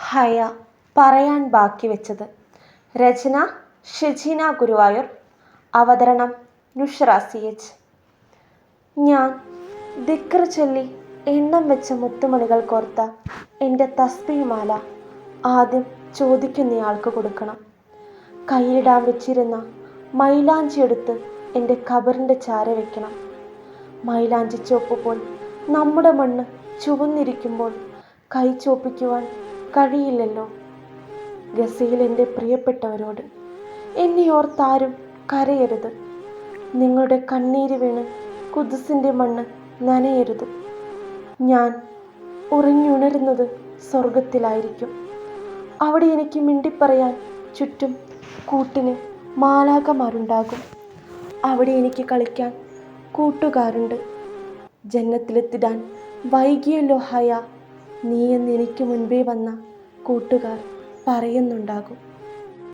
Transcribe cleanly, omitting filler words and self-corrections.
ഹയ പറയാൻ ബാക്കി വെച്ചത്. രചന ഷെജീന ഗുരുവായൂർ. അവതരണം നുഷ്ര CH. ഞാൻ ദിക്ർ ചൊല്ലി എണ്ണം വെച്ച മുത്തുമണികൾ കോർത്ത എൻ്റെ തസ്ബീഹ് ആദ്യം ചോദിക്കുന്നയാൾക്ക് കൊടുക്കണം. കയ്യിലിടാൻ വെച്ചിരുന്ന മൈലാഞ്ചി എടുത്ത് എൻ്റെ ഖബറിൻ്റെ ചാര വയ്ക്കണം. മൈലാഞ്ചി ചോപ്പ് പോൽ നമ്മുടെ മണ്ണ് ചുവന്നിരിക്കുമ്പോൾ കൈ ചോപ്പിക്കുവാൻ കഴിയില്ലല്ലോ. ഗസയിൽ എൻ്റെ പ്രിയപ്പെട്ടവരോട്, എന്നെ ഓർത്താരും കരയരുത്. നിങ്ങളുടെ കണ്ണീര് വീണ് ഖുദ്സിൻ്റെ മണ്ണ് നനയരുത്. ഞാൻ ഉറങ്ങിയുണരുന്നത് സ്വർഗത്തിലായിരിക്കും. അവിടെ എനിക്ക് മിണ്ടിപ്പറയാൻ ചുറ്റും കൂട്ടിന് മാലാഖമാരുണ്ടാകും. അവിടെ എനിക്ക് കളിക്കാൻ കൂട്ടുകാരുണ്ട്. ജന്നത്തിലെത്തിടാൻ വൈകിയല്ലോ ഹയ, നീയെന്ന് എനിക്ക് മുൻപേ വന്ന കൂട്ടുകാർ പറയുന്നുണ്ടാകും.